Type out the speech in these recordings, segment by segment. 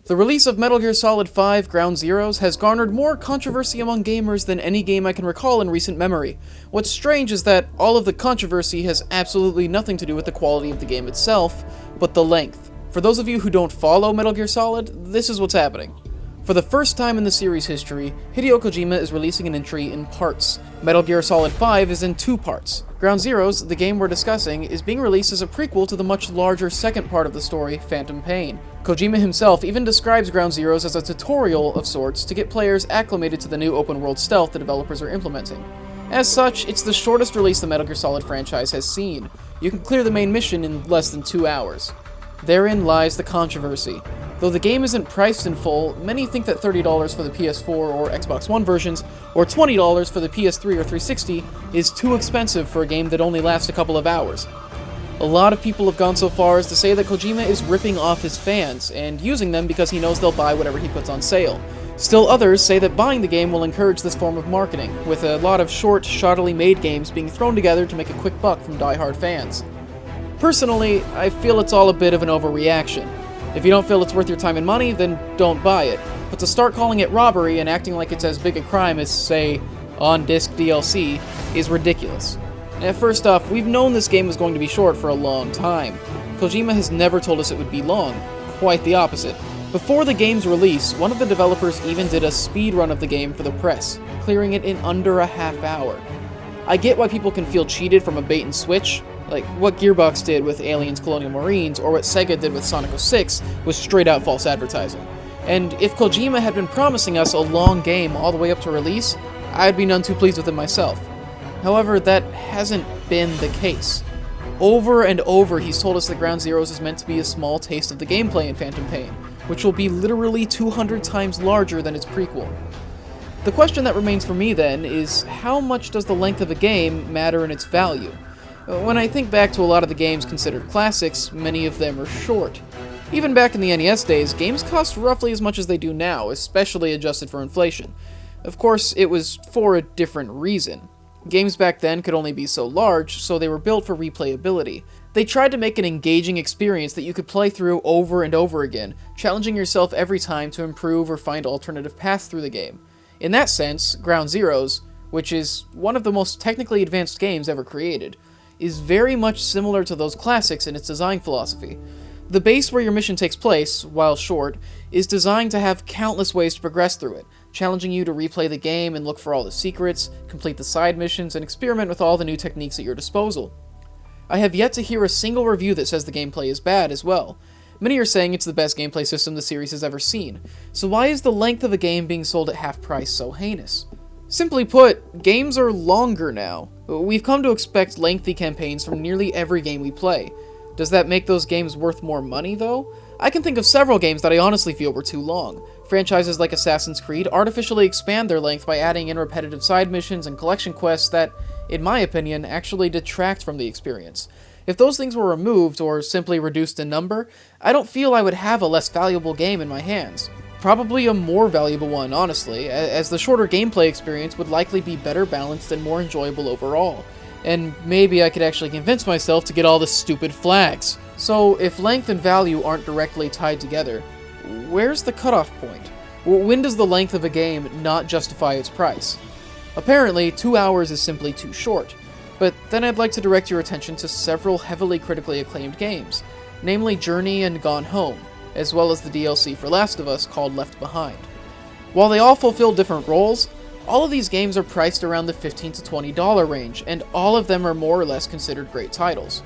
The release of Metal Gear Solid 5 Ground Zeroes has garnered more controversy among gamers than any game I can recall in recent memory. What's strange is that all of the controversy has absolutely nothing to do with the quality of the game itself, but the length. For those of you who don't follow Metal Gear Solid, this is what's happening. For the first time in the series' history, Hideo Kojima is releasing an entry in parts. Metal Gear Solid 5 is in 2 parts. Ground Zeroes, the game we're discussing, is being released as a prequel to the much larger second part of the story, Phantom Pain. Kojima himself even describes Ground Zeroes as a tutorial of sorts to get players acclimated to the new open-world stealth the developers are implementing. As such, it's the shortest release the Metal Gear Solid franchise has seen. You can clear the main mission in less than 2 hours. Therein lies the controversy. Though the game isn't priced in full, many think that $30 for the PS4 or Xbox One versions, or $20 for the PS3 or 360, is too expensive for a game that only lasts a couple of hours. A lot of people have gone so far as to say that Kojima is ripping off his fans, and using them because he knows they'll buy whatever he puts on sale. Still others say that buying the game will encourage this form of marketing, with a lot of short, shoddily made games being thrown together to make a quick buck from die-hard fans. Personally, I feel it's all a bit of an overreaction. If you don't feel it's worth your time and money, then don't buy it. But to start calling it robbery and acting like it's as big a crime as, say, on-disc DLC, is ridiculous. First off, we've known this game was going to be short for a long time. Kojima has never told us it would be long. Quite the opposite. Before the game's release, one of the developers even did a speed run of the game for the press, clearing it in under a half hour. I get why people can feel cheated from a bait and switch, like what Gearbox did with Aliens Colonial Marines, or what Sega did with Sonic 06, was straight out false advertising. And if Kojima had been promising us a long game all the way up to release, I'd be none too pleased with it myself. However, that hasn't been the case. Over and over, he's told us that Ground Zeroes is meant to be a small taste of the gameplay in Phantom Pain, which will be literally 200 times larger than its prequel. The question that remains for me, then, is how much does the length of a game matter in its value? When I think back to a lot of the games considered classics, many of them are short. Even back in the NES days, games cost roughly as much as they do now, especially adjusted for inflation. Of course, it was for a different reason. Games back then could only be so large, so they were built for replayability. They tried to make an engaging experience that you could play through over and over again, challenging yourself every time to improve or find alternative paths through the game. In that sense, Ground Zeroes, which is one of the most technically advanced games ever created, is very much similar to those classics in its design philosophy. The base where your mission takes place, while short, is designed to have countless ways to progress through it, challenging you to replay the game and look for all the secrets, complete the side missions, and experiment with all the new techniques at your disposal. I have yet to hear a single review that says the gameplay is bad as well. Many are saying it's the best gameplay system the series has ever seen, so why is the length of a game being sold at half price so heinous? Simply put, games are longer now. We've come to expect lengthy campaigns from nearly every game we play. Does that make those games worth more money, though? I can think of several games that I honestly feel were too long. Franchises like Assassin's Creed artificially expand their length by adding in repetitive side missions and collection quests that, in my opinion, actually detract from the experience. If those things were removed, or simply reduced in number, I don't feel I would have a less valuable game in my hands. Probably a more valuable one, honestly, as the shorter gameplay experience would likely be better balanced and more enjoyable overall. And maybe I could actually convince myself to get all the stupid flags. So, if length and value aren't directly tied together, where's the cutoff point? When does the length of a game not justify its price? Apparently, 2 hours is simply too short. But then I'd like to direct your attention to several heavily critically acclaimed games, namely Journey and Gone Home, as well as the DLC for Last of Us called Left Behind. While they all fulfill different roles, all of these games are priced around the $15 to $20 range, and all of them are more or less considered great titles.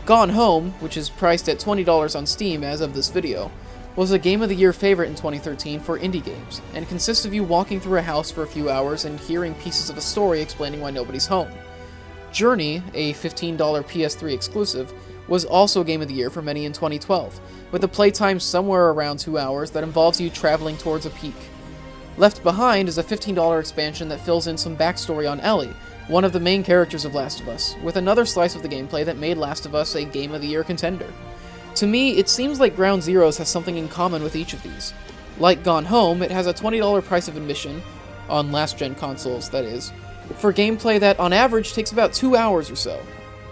Gone Home, which is priced at $20 on Steam as of this video, was a Game of the Year favorite in 2013 for indie games, and consists of you walking through a house for a few hours and hearing pieces of a story explaining why nobody's home. Journey, a $15 PS3 exclusive, was also Game of the Year for many in 2012, with a playtime somewhere around 2 hours that involves you traveling towards a peak. Left Behind is a $15 expansion that fills in some backstory on Ellie, one of the main characters of Last of Us, with another slice of the gameplay that made Last of Us a Game of the Year contender. To me, it seems like Ground Zeroes has something in common with each of these. Like Gone Home, it has a $20 price of admission, on last-gen consoles, that is, for gameplay that on average takes about 2 hours or so.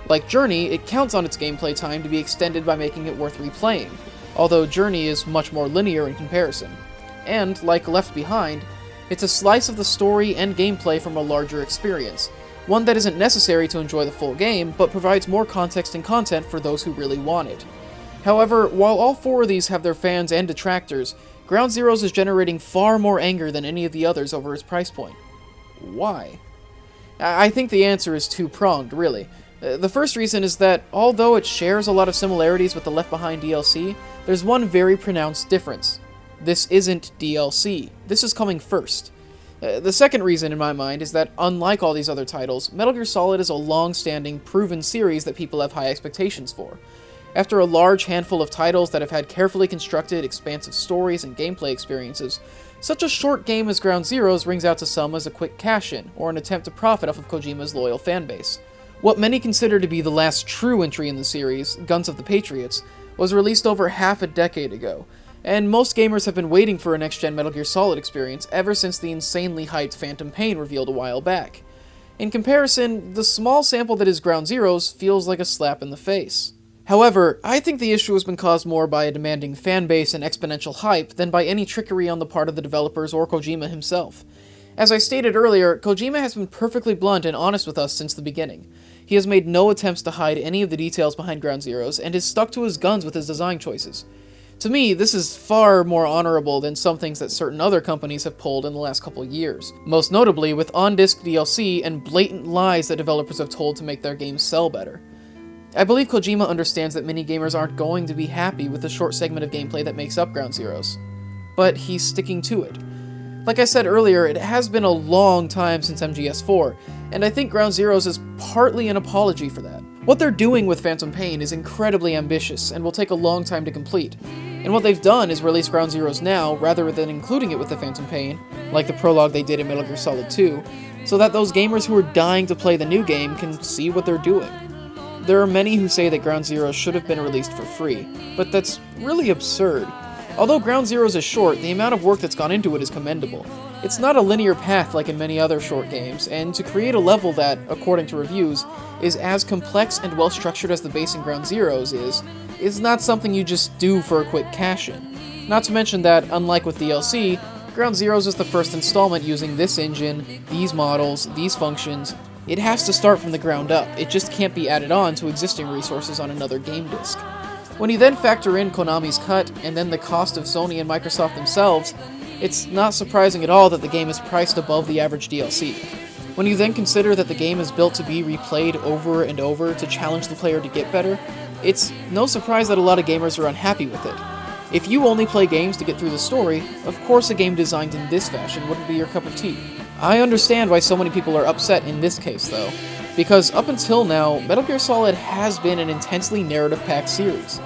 Like Journey, it counts on its gameplay time to be extended by making it worth replaying, although Journey is much more linear in comparison. And, like Left Behind, it's a slice of the story and gameplay from a larger experience, one that isn't necessary to enjoy the full game, but provides more context and content for those who really want it. However, while all 4 of these have their fans and detractors, Ground Zeroes is generating far more anger than any of the others over its price point. Why? I think the answer is two-pronged, really. The first reason is that, although it shares a lot of similarities with the Left Behind DLC, there's one very pronounced difference. This isn't DLC. This is coming first. The second reason, in my mind, is that unlike all these other titles, Metal Gear Solid is a long-standing, proven series that people have high expectations for. After a large handful of titles that have had carefully constructed, expansive stories and gameplay experiences, such a short game as Ground Zeroes rings out to some as a quick cash-in, or an attempt to profit off of Kojima's loyal fanbase. What many consider to be the last true entry in the series, Guns of the Patriots, was released over half a decade ago, and most gamers have been waiting for a next-gen Metal Gear Solid experience ever since the insanely hyped Phantom Pain revealed a while back. In comparison, the small sample that is Ground Zeroes feels like a slap in the face. However, I think the issue has been caused more by a demanding fanbase and exponential hype than by any trickery on the part of the developers or Kojima himself. As I stated earlier, Kojima has been perfectly blunt and honest with us since the beginning. He has made no attempts to hide any of the details behind Ground Zeroes, and has stuck to his guns with his design choices. To me, this is far more honorable than some things that certain other companies have pulled in the last couple years, most notably with on-disc DLC and blatant lies that developers have told to make their games sell better. I believe Kojima understands that many gamers aren't going to be happy with the short segment of gameplay that makes up Ground Zeroes, but he's sticking to it. Like I said earlier, it has been a long time since MGS4, and I think Ground Zeroes is partly an apology for that. What they're doing with Phantom Pain is incredibly ambitious and will take a long time to complete, and what they've done is release Ground Zeroes now rather than including it with the Phantom Pain, like the prologue they did in Metal Gear Solid 2, so that those gamers who are dying to play the new game can see what they're doing. There are many who say that Ground Zeroes should have been released for free, but that's really absurd. Although Ground Zeroes is short, the amount of work that's gone into it is commendable. It's not a linear path like in many other short games, and to create a level that, according to reviews, is as complex and well-structured as the base in Ground Zeroes is not something you just do for a quick cash-in. Not to mention that, unlike with DLC, Ground Zeroes is the first installment using this engine, these models, these functions. It has to start from the ground up, it just can't be added on to existing resources on another game disc. When you then factor in Konami's cut, and then the cost of Sony and Microsoft themselves, it's not surprising at all that the game is priced above the average DLC. When you then consider that the game is built to be replayed over and over to challenge the player to get better, it's no surprise that a lot of gamers are unhappy with it. If you only play games to get through the story, of course a game designed in this fashion wouldn't be your cup of tea. I understand why so many people are upset in this case, though, because up until now, Metal Gear Solid has been an intensely narrative-packed series.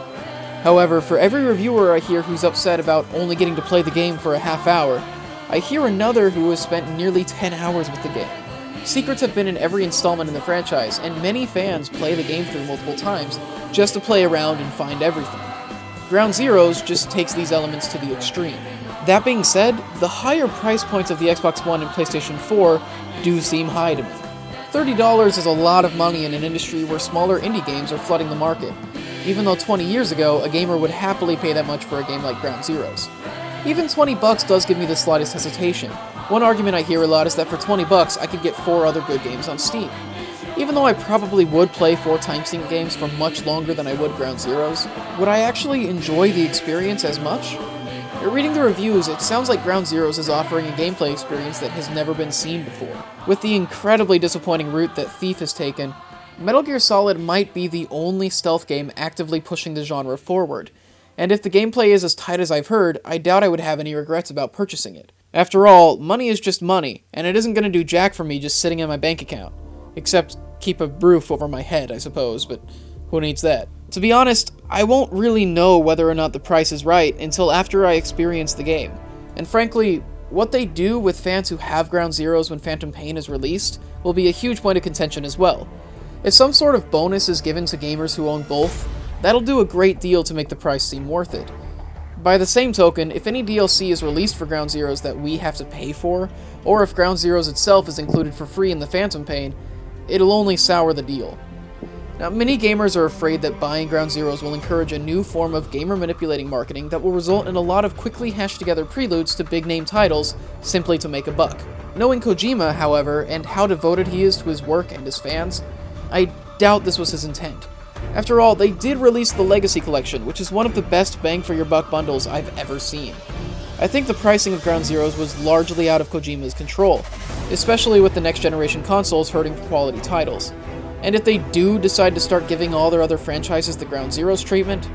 However, for every reviewer I hear who's upset about only getting to play the game for a half hour, I hear another who has spent nearly 10 hours with the game. Secrets have been in every installment in the franchise, and many fans play the game through multiple times just to play around and find everything. Ground Zeroes just takes these elements to the extreme. That being said, the higher price points of the Xbox One and PlayStation 4 do seem high to me. $30 is a lot of money in an industry where smaller indie games are flooding the market, even though 20 years ago, a gamer would happily pay that much for a game like Ground Zeroes. Even $20 does give me the slightest hesitation. One argument I hear a lot is that for $20 I could get 4 other good games on Steam. Even though I probably would play 4 time-sync games for much longer than I would Ground Zeroes, would I actually enjoy the experience as much? Reading the reviews, it sounds like Ground Zeroes is offering a gameplay experience that has never been seen before. With the incredibly disappointing route that Thief has taken, Metal Gear Solid might be the only stealth game actively pushing the genre forward, and if the gameplay is as tight as I've heard, I doubt I would have any regrets about purchasing it. After all, money is just money, and it isn't going to do jack for me just sitting in my bank account. Except keep a roof over my head, I suppose, but who needs that? To be honest, I won't really know whether or not the price is right until after I experience the game. And frankly, what they do with fans who have Ground Zeroes when Phantom Pain is released will be a huge point of contention as well. If some sort of bonus is given to gamers who own both, that'll do a great deal to make the price seem worth it. By the same token, if any DLC is released for Ground Zeroes that we have to pay for, or if Ground Zeroes itself is included for free in the Phantom Pain, it'll only sour the deal. Now, many gamers are afraid that buying Ground Zeroes will encourage a new form of gamer manipulating marketing that will result in a lot of quickly hashed together preludes to big name titles simply to make a buck. Knowing Kojima, however, and how devoted he is to his work and his fans, I doubt this was his intent. After all, they did release the Legacy Collection, which is one of the best bang for your buck bundles I've ever seen. I think the pricing of Ground Zeroes was largely out of Kojima's control, especially with the next generation consoles hurting for quality titles. And if they do decide to start giving all their other franchises the Ground Zeroes treatment,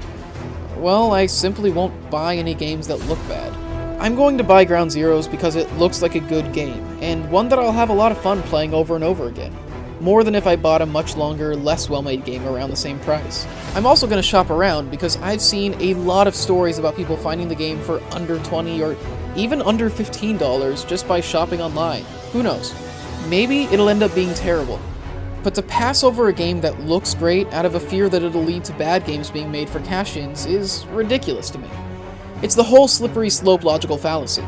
well, I simply won't buy any games that look bad. I'm going to buy Ground Zeroes because it looks like a good game, and one that I'll have a lot of fun playing over and over again. More than if I bought a much longer, less well-made game around the same price. I'm also going to shop around because I've seen a lot of stories about people finding the game for under $20 or even under $15 just by shopping online. Who knows? Maybe it'll end up being terrible. But to pass over a game that looks great out of a fear that it'll lead to bad games being made for cash-ins is ridiculous to me. It's the whole slippery slope logical fallacy.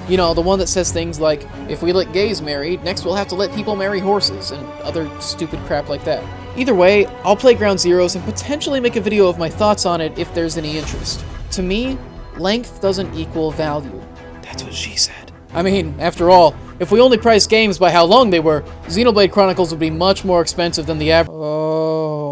You know, the one that says things like, if we let gays marry, next we'll have to let people marry horses, and other stupid crap like that. Either way, I'll play Ground Zeroes and potentially make a video of my thoughts on it if there's any interest. To me, length doesn't equal value. That's what she said. I mean, after all, if we only priced games by how long they were, Xenoblade Chronicles would be much more expensive than the average. Oh.